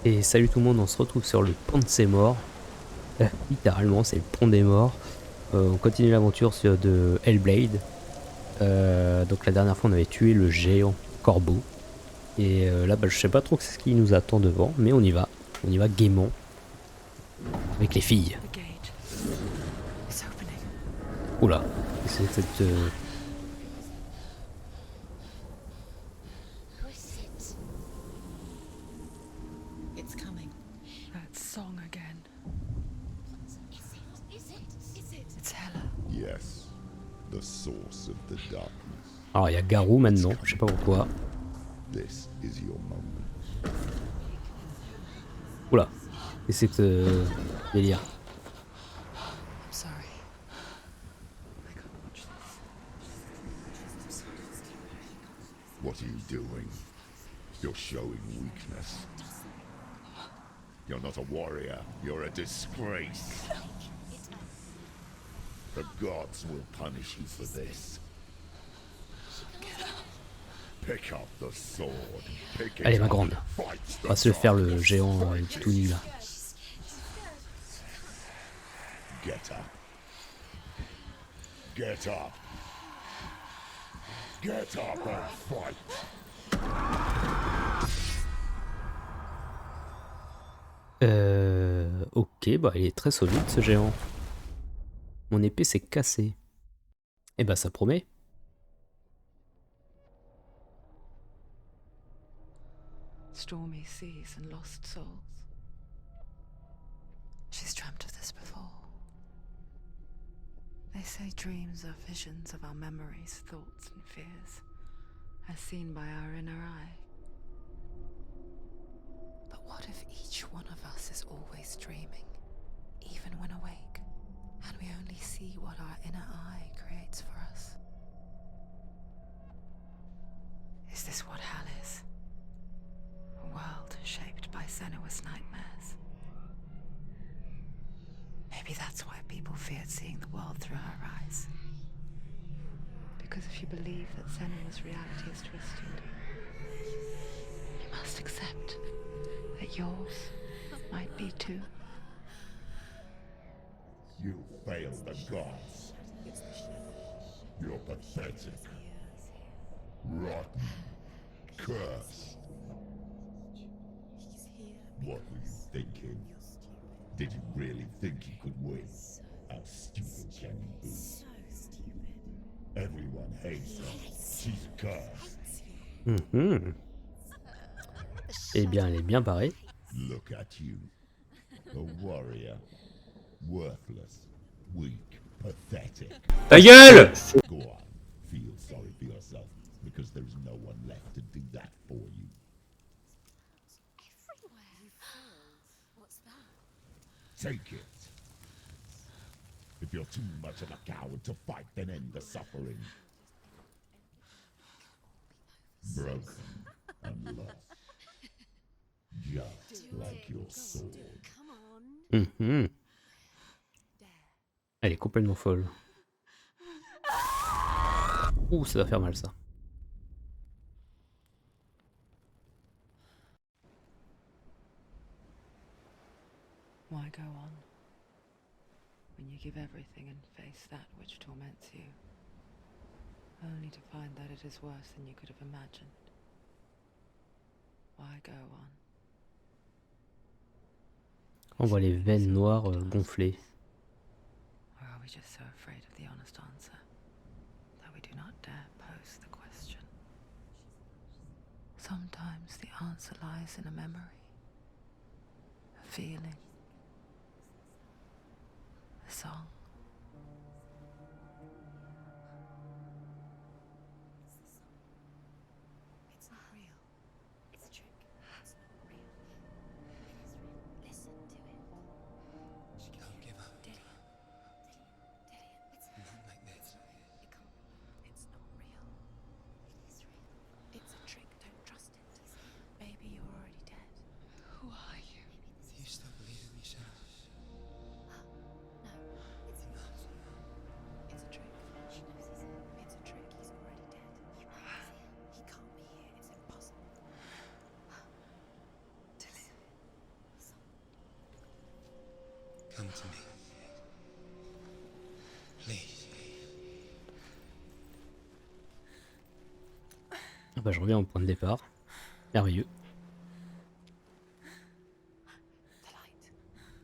Et salut tout le monde, on se retrouve sur le pont de ses morts. Littéralement, c'est le pont des morts. On continue l'aventure de Hellblade. Donc la dernière fois, on avait tué le géant corbeau. Et là, je sais pas trop ce qui nous attend devant, mais on y va. On y va gaiement. Avec les filles. Oula, c'est cette... That song again. It's Hella. Yes, the source of the darkness. Alors il y a Garou maintenant, je sais pas pourquoi. This is your moment. Oula, et c'est délire. I'm sorry. I can't watch this. What are you doing? You're showing weakness. You're not a warrior, you're a disgrace. The gods will punish you for this. Pick up the sword. Pick it Allez ma up. grande, Fight on va se le faire le géant tout nu là. Get up. Get up. Get up and fight. Ok, bah il est très solide ce géant. Mon épée s'est cassée. Eh bah ça promet. Stormy seas and lost souls. She's dreamt of this before. They say dreams are visions of our memories, thoughts and fears, as seen by our inner eye. But what if each one of us is always dreaming, even when awake, and we only see what our inner eye creates for us? Is this what hell is? A world shaped by Senua's nightmares. Maybe that's why people feared seeing the world through her eyes. Because if you believe that Senua's reality is twisted, you must accept that yours might be too. You failed the gods. You're pathetic. Rotten. Cursed. What were you thinking? Did you really think you could win? How stupid can you be? Everyone hates her. She's cursed. Eh bien elle est bien barrée. Look at you. A warrior. Worthless. Weak. Pathetic. Ta gueule! Go on. Feel sorry for yourself, because there's no one left to do that for you. Take it. If you're too much of a coward to fight, then end the suffering. Broken and lost. Just like your sword. Elle est complètement folle. Ouh, ça va faire mal ça. Why go on when you give everything and face that which torments you, only to find that it is worse than you could have imagined? Why go on? On voit les veines noires gonflées. Or are we just so afraid of the honest answer that we do not dare pose the question? Sometimes the answer lies in a memory, a feeling, a song. It's not real. It's a trick. It's not real. It is real. Listen to it. Don't give up. Dillian. It's Not like this. it can't. It's not real. It is real. It's a trick. Don't trust it. Maybe you're already dead. Who are you? Do you still believe in me, Shadow? No, it's come to me. Please. Ah bah je reviens au point de départ. Merveilleux. The light.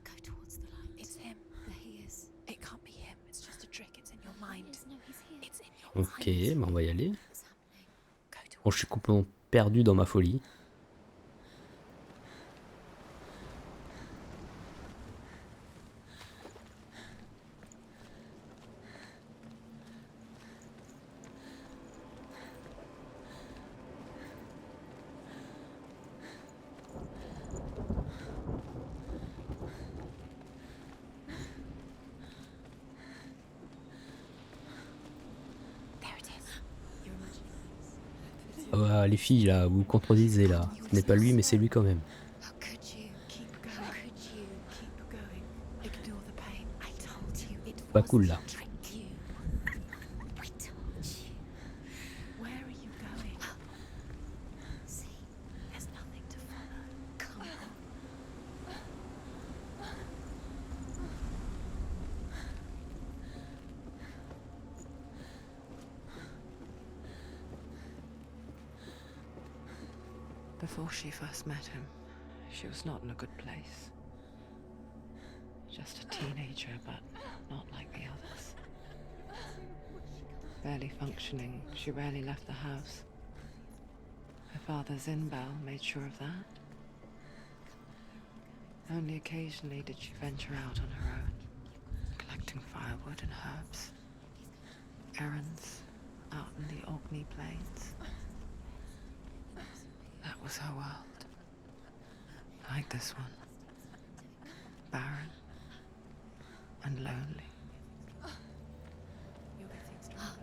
Go towards the light. It's him. There he is. It can't be him. It's just a trick. It's in your mind. No, he's here. It's in your Ok, mind. bah on va y aller. What's happening? Go towards. Bon, je suis complètement perdu dans ma folie. There it is. You're imagining this. Ah bah, les filles là, vous contredisez là. Ce n'est pas lui, mais c'est lui quand même. How could you keep going? How could you keep going? Ignore the pain. I told you it Pas was cool là. to trick you. I told you. Where are you going? See, there's nothing to follow. Come on. Before she first met him, she was not in a good place. Just a teenager, but not like the others. Barely functioning, she rarely left the house. Her father's in-bell made sure of that. Only occasionally did she venture out on her own, collecting firewood and herbs. Errands out in the Orkney Plains. That was her world. Like this one. Barren and lonely. You're getting stronger.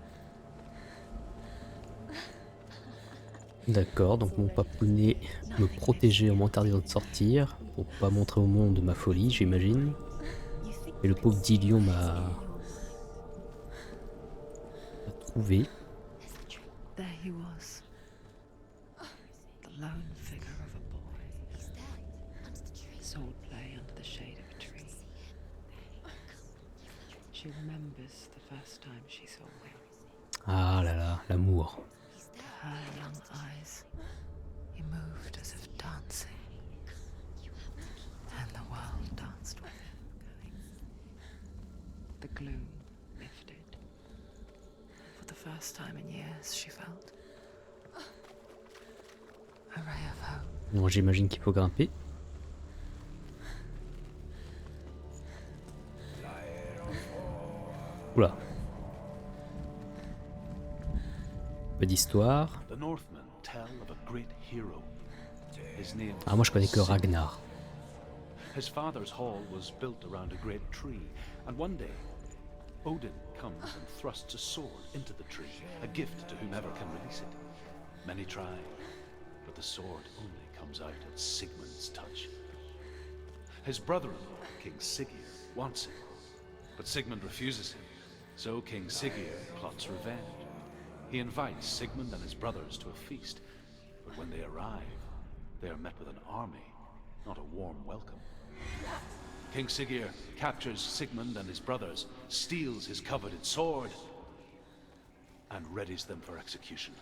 D'accord, donc mon papounet me protégeait en m'interdisant de sortir pour pas montrer au monde ma folie, j'imagine. You think Et le pauvre Dilion m'a in your mind. trouvé. There's the trick. There he was. The lone figure of a boy. He's there. Under the tree. Sword play under the shade of a tree. She remembers the first time she saw him. Ah là là, l'amour. He's there. Her young eyes. He moved as if dancing. And the world danced with him. The gloom lifted. For the first time in years, she felt a ray of hope. Bon, j'imagine qu'il faut grimper. Oula. Peu d'histoire. The Northmen tell of a great hero. His name Ah, moi je connais que was Sigmund. Ragnar. His father's hall was built around a great tree, and one day Odin comes and thrusts a sword into the tree, a gift to whomever can release it. Many try, but the sword only comes out at Sigmund's touch. His brother-in-law, King Siggeir, wants it, but Sigmund refuses him, so King Siggeir plots revenge. He invites Sigmund and his brothers to a feast, but when they arrive, they are met with an army, not a warm welcome. King Siggeir captures Sigmund and his brothers, steals his coveted sword, and readies them for execution.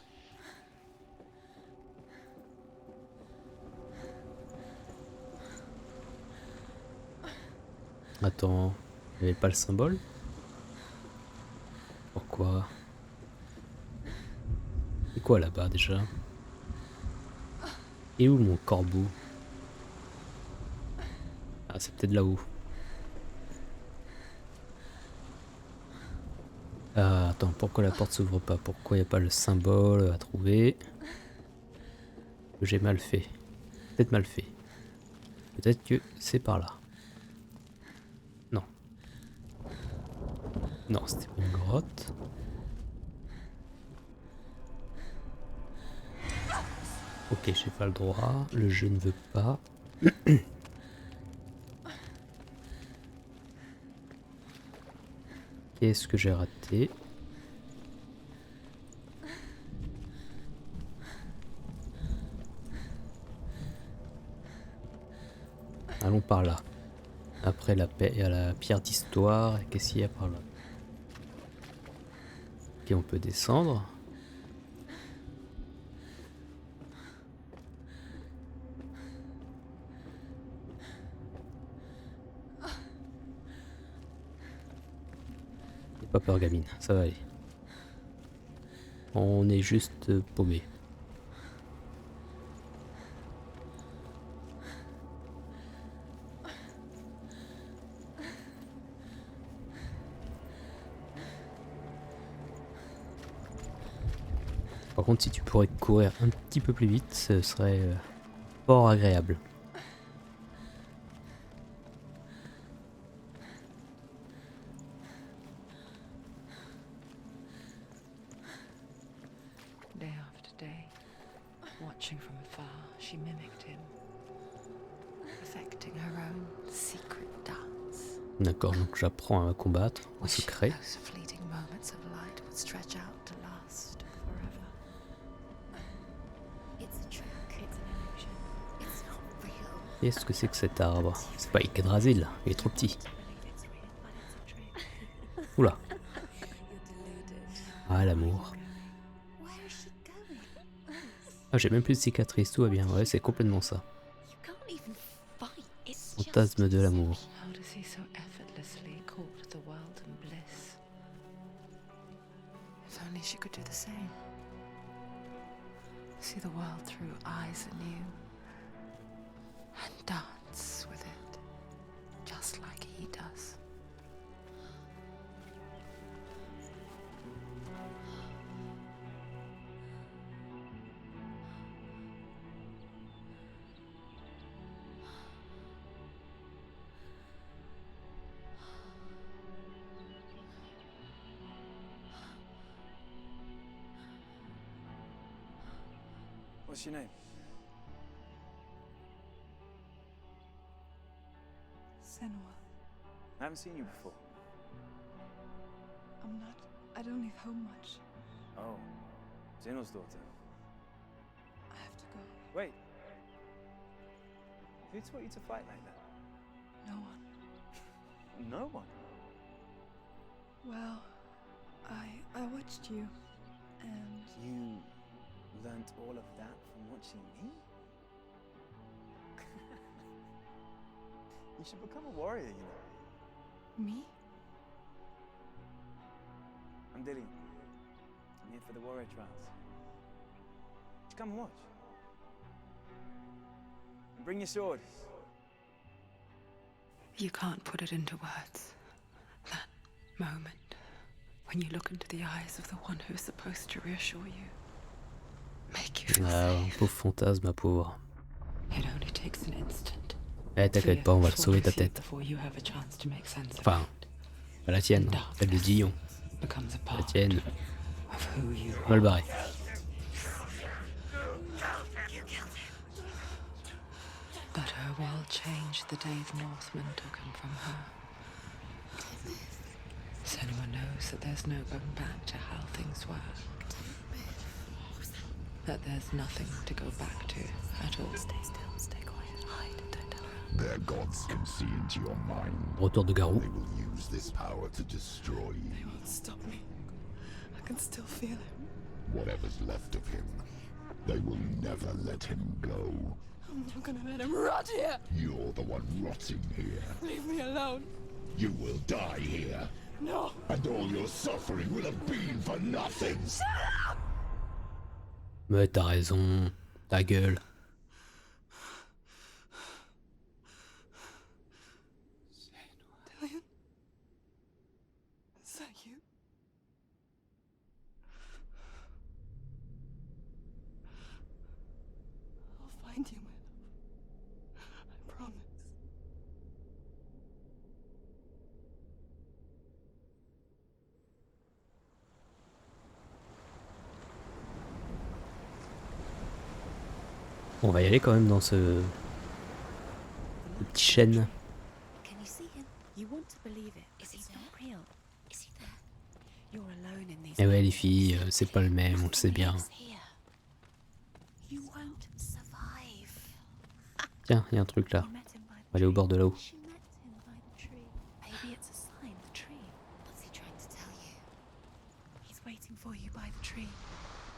Attends, il n'y avait pas le symbole? Pourquoi? C'est quoi là-bas déjà? Et où mon corbeau? Ah, c'est peut-être là-haut. Ah, attends, pourquoi la porte s'ouvre pas? Pourquoi il n'y a pas le symbole à trouver? J'ai mal fait. Peut-être mal fait. Peut-être que c'est par là. Non. Non, c'était pas une grotte. Ok, j'ai pas le droit. Le jeu ne veut pas. Qu'est-ce que j'ai raté? Allons par là. Après il y a la pierre d'histoire. Qu'est-ce qu'il y a par là? Ok, on peut descendre. N'aie pas peur, gamine, ça va aller. On est juste paumé. Par contre, si tu pourrais courir un petit peu plus vite, ce serait fort agréable. Day after day, watching from afar, she mimicked him, perfecting her own secret dance. D'accord, donc j'apprends à combattre en Wishing secret. those fleeting moments of light would stretch out to last forever. It's a trick. It's an illusion. It's not real. Qu'est-ce que c'est que cet arbre? C'est pas Yggdrasil, il est trop petit. To believe it's real, but it's a trick. Oula, You're deluded. ah l'amour. Where is she going? Ah, j'ai même plus de cicatrices, tout va bien. Ouais, c'est complètement ça. You can't even fight. It's Fantasme de l'amour. How does he so effortlessly court the world and bliss? If only she could do the same. See the world through eyes anew and dance with it, just like he does. What's your name? Senua. I haven't seen you before. I'm not. I don't leave home much. Oh, Zeno's daughter. I have to go. Wait. Who taught you to fight like that? No one. No one. Well, I watched you, and You learnt all of that from watching me? You should become a warrior, you know. me? I'm Dillian. I'm here for the warrior trials. Just come and watch. And bring your sword. You can't put it into words. That moment when you look into the eyes of the one who's supposed to reassure you, make you feel Ah, safe. pauvre fantasme, ma pauvre. It only takes an instant. Eh, t'inquiète pas, on va te sauver ta tête. Before you have a chance to make sense of Enfin, it. pas la tienne, celle de Dillon. Becomes a La part tienne, of who you on va le barrer. But her world changed the day the Northmen took him from her. Senua knows that there's no going back to how things were. That there's nothing to go back to at all. Stay still, stay quiet, hide, don't tell her. Their gods can see into your mind. Retour de Garou. They will use this power to destroy you. They won't stop me. I can still feel him. Whatever's left of him, they will never let him go. I'm not gonna let him rot here. You're the one rotting here. Leave me alone. You will die here. No. And all your suffering will have been for nothing. Mais t'as raison, ta gueule. Dillian? Is that you? I'll find you, my love. I promise. On va y aller quand même dans ce petit chêne. Can you see him? You want to believe it. Is he not real? Is he there? You're alone in these. Eh ouais les filles, c'est pas le même, on le sait bien. He's here. You won't survive. Tiens, il y a un truc là. You met him by On va aller au bord de l'eau. She met him by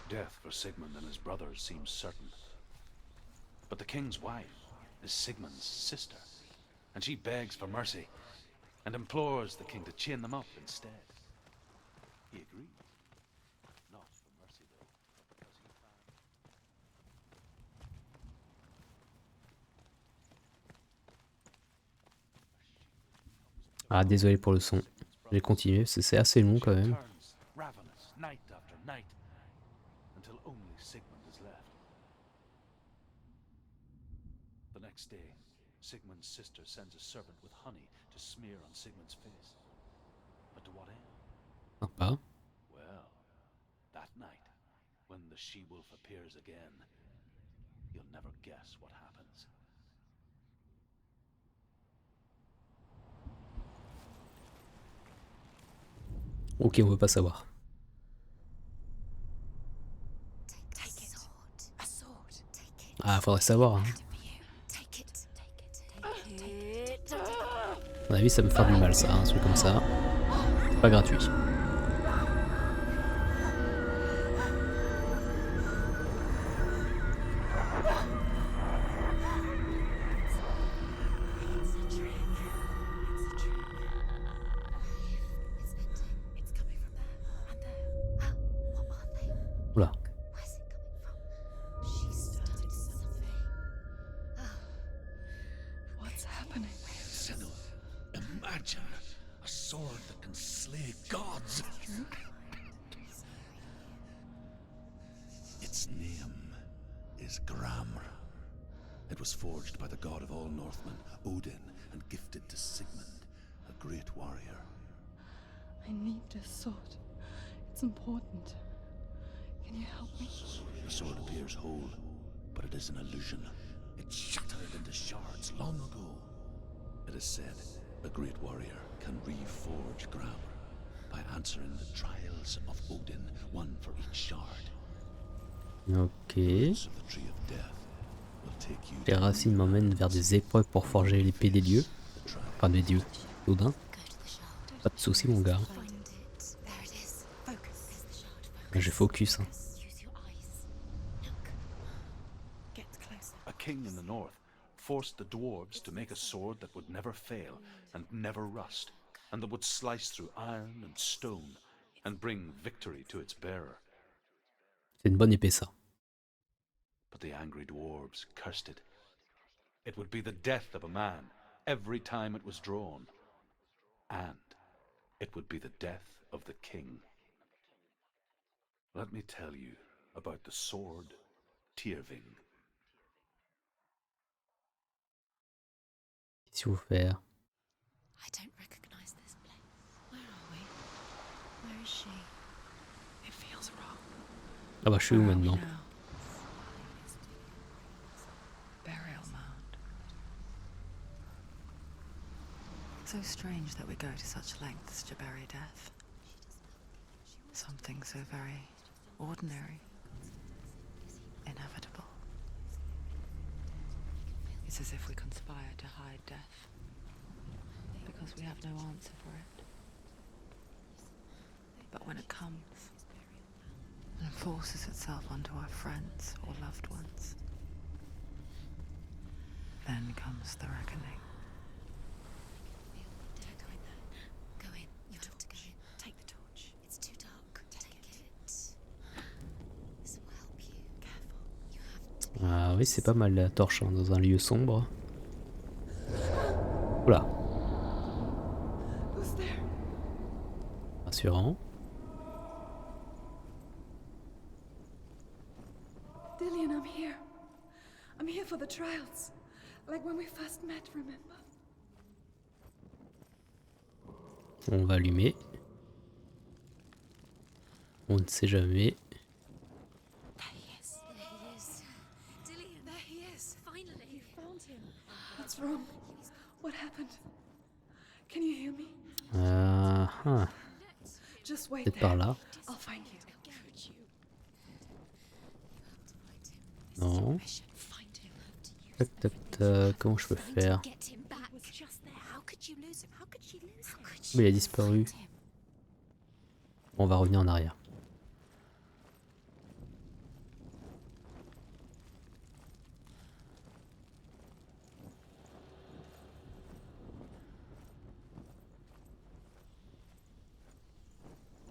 Death for Sigmund and his brothers seems certain. But the king's wife is Sigmund's sister, and she begs for mercy and implores the king to chain them up instead. He agrees. Not for mercy, though, because he found... Ah, désolé pour le son. J'ai continué, parce que c'est assez long quand même. Ravenous night after night, until only Sigmund is left. The next day, Sigmund's sister sends a servant with honey to smear on Sigmund's face. But to what end? Sympa. Well, that night, when the she-wolf appears again, you'll never guess what happens. Ok, on veut pas savoir. Ah, faudrait savoir. Hein. À mon avis, ça me fait du mal, ça, un truc comme ça. C'est pas gratuit. Oula. What's happening? Senua, imagine a sword that can slay gods. Its name is Gramr. It was forged by the god of all Northmen, Odin, and gifted to Sigmund, a great warrior. I need this sword. It's important. Can you help me? The sword appears whole, but it is an illusion. It shattered into shards long ago. It is said a great warrior can reforge Gramr by answering the trials of Odin, one for each shard. Ok. Roots of the tree of death will take you Les racines m'emmènent vers des épreuves pour forger l'épée des dieux. Enfin, des dieux. Odin. Pas de soucis, mon gars. J'ai focus. Hein. A king in the north forced the dwarves to make a sword that would never fail and never rust, and that would slice through iron and stone and bring victory to its bearer. C'est une bonne épée, ça. But the angry dwarves cursed it. It would be the death of a man every time it was drawn, and it would be the death of the king. Let me tell you about the sword Tyrving. Qu'est-ce qu'il faut faire? I don't recognize this place. Where are we? Where is she? It feels wrong. Ah bah, je suis où Where are we maintenant? now? Burial mound. So strange that we go to such lengths to bury death. Something so very ordinary, inevitable. It's as if we conspire to hide death, because we have no answer for it. But when it comes and forces itself onto our friends or loved ones, then comes the reckoning. Don't go in there. Go in. You have to go in. Take the torch. It's too dark. Take it. This will help you. Careful. You have to be. Ah oui, c'est pas mal la torche hein, dans un lieu sombre. Oula, Who's there? rassurant. Dillian, I'm here. I'm here for the trials. Like when we first met, remember? On va allumer. On ne sait jamais. There he is. There he is. Dillian. There he is. Finally. You found him. What's wrong? What happened? Can you hear me? Ah, Just wait peut-être there. par là. I'll find you. Non. Find him. Tac, tac, tac. Comment je peux faire? Get him back. Was just there. How could you lose him? How could she lose him? How could Oh, il a disparu. find him? On va revenir en arrière.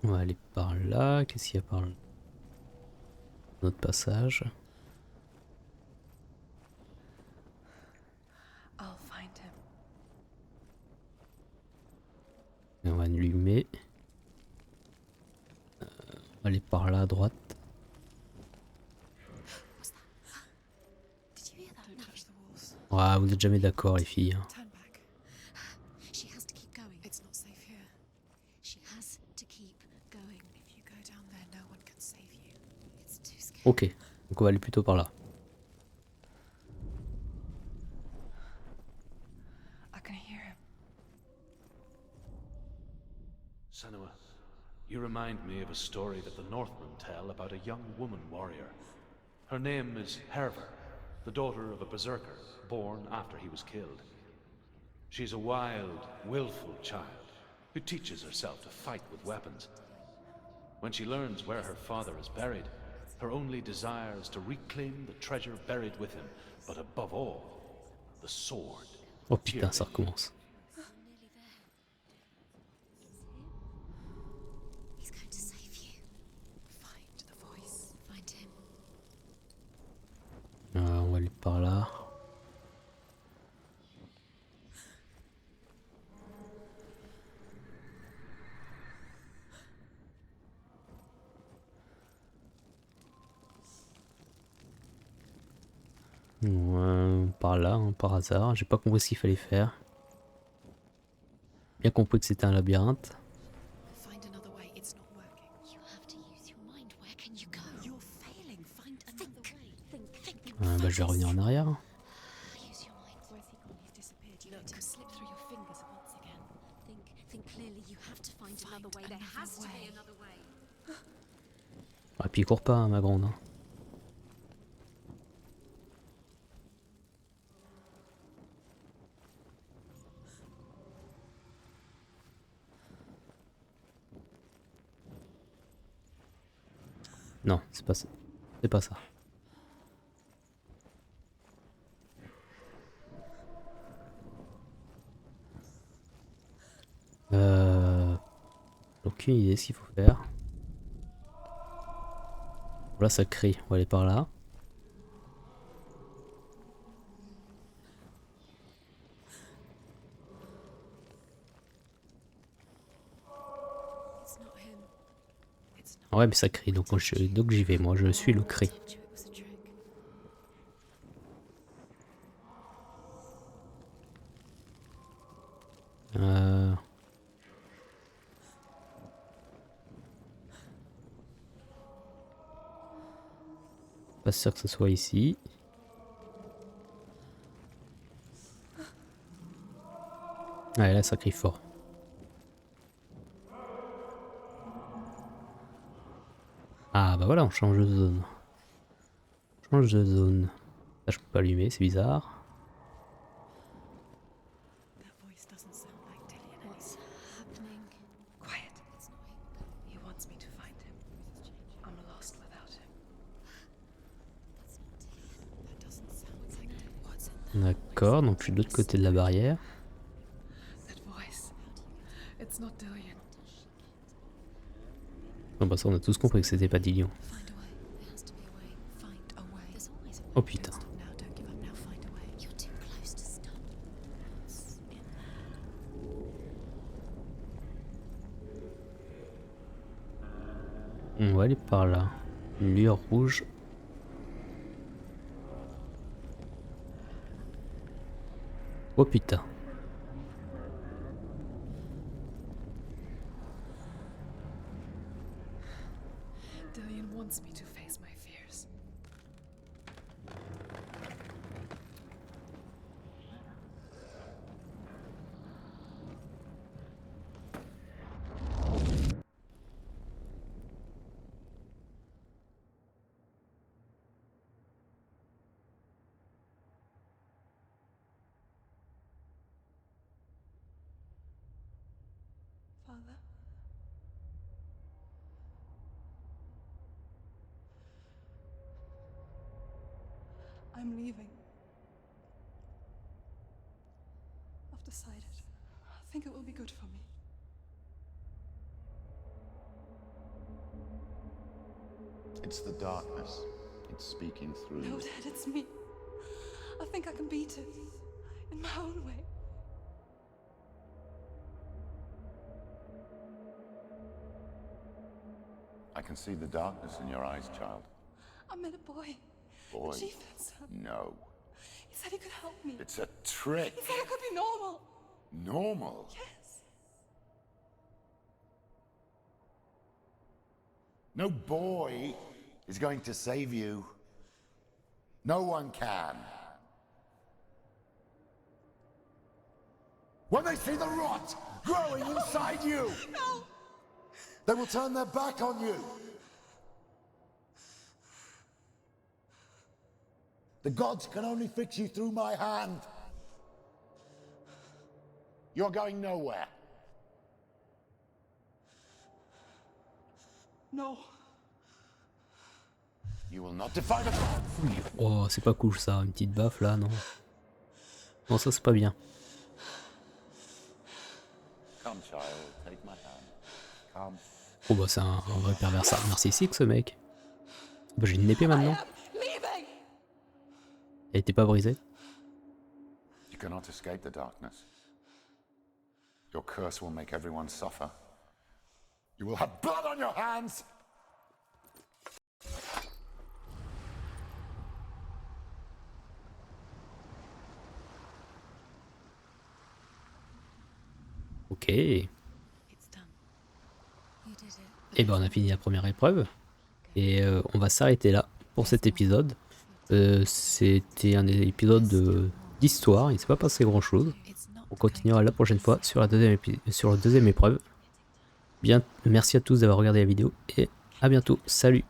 On va aller par là. Qu'est-ce qu'il y a par là? Notre passage. I'll find him. Et on va allumer. On va aller par là à droite. What's that? Did you hear that? Don't touch the walls. Ah, vous n'êtes jamais d'accord les filles. Hein. Turn back. She has to keep going. It's not safe here. She has to keep going. If you go down there, no one can save you. It's too scary. Ok, donc on va aller plutôt par là. I can hear him. Senua, you remind me of a story that the Northmen tell about a young woman warrior. Her name is Herver, the daughter of a berserker, born after he was killed. She's a wild, willful child who teaches herself to fight with weapons. When she learns where her father is buried, her only desire is to reclaim the treasure buried with him, but above all, the sword. Oh putain, ça recommence. Nearly there. He's going to save you. Find the voice. Find him. On va aller par là. Par là, hein, par hasard. J'ai pas compris ce qu'il fallait faire. Bien compris que c'était un labyrinthe. Find another way. It's not working. You have to use your mind. Where can you go? You're failing. Find another way. Think. Bah, je vais revenir en arrière. Use your mind. Where's he gone? He's disappeared. You let him slip through your fingers once again. Think clearly. You have to find another way. There another has to way. be another way. Ah, puis il court pas, hein, ma grande. Hein. Non, c'est pas ça. C'est pas ça. Aucune idée ce qu'il faut faire. Là ça crie, on va aller par là. It's not him. It's not. Ah ouais mais ça crie, donc j'y vais, moi je suis le cri. Told you it was a trick. Pas sûr que ce soit ici. Ouais là ça crie fort. Ah bah voilà, on change de zone. Change de zone. Ça je peux pas allumer, c'est bizarre. That voice doesn't sound like Dillian What's happening? Quiet. It's not him. He wants me to find him. I'm lost without him. That's not him. That doesn't sound like Dillian. What's in D'accord, donc je suis de l'autre côté de la barrière. That voice. It's not Dillian. Non bah ça on a tous compris que c'était pas Dillion. Find a way. There has to be a way. Find a way. There's always a way. Oh putain. Don't stop now. Don't give up now. Find a way. You're too close to stop. What's in there? On va aller par là. Une lueur rouge. Oh putain. Dillian wants me to face my fears. Father? I'm leaving. I've decided. I think it will be good for me. It's the darkness. It's speaking through No, you. Dad, it's me. I think I can beat it. In my own way. I can see the darkness in your eyes, child. I met a boy. Boy. The chief had son. No. He said he could help me. It's a trick. He said I could be normal. Normal. Yes. No boy is going to save you. No one can. When they see the rot growing inside you, No. they will turn their back on you. The gods can only fix you through my hand. You're going nowhere. No. You will not defy the gods. Oh, c'est pas cool ça, une petite baffe là, non. Non, ça c'est pas bien. Come, child, take my hand. Come. Oh bah c'est un vrai pervers narcissique ce mec. Bah, j'ai une épée maintenant. Leaving. Elle était pas brisée. You cannot escape the darkness. Your curse will make everyone suffer. You will have blood on your hands. Ok. Et It's done. You did it. ben on a fini la première épreuve. Et on va s'arrêter là pour cet épisode. C'était un épisode d'histoire, il s'est pas passé grand chose. It's not On continuera la prochaine fois sur la deuxième épreuve. Bien, merci à tous d'avoir regardé la vidéo et à bientôt. Salut!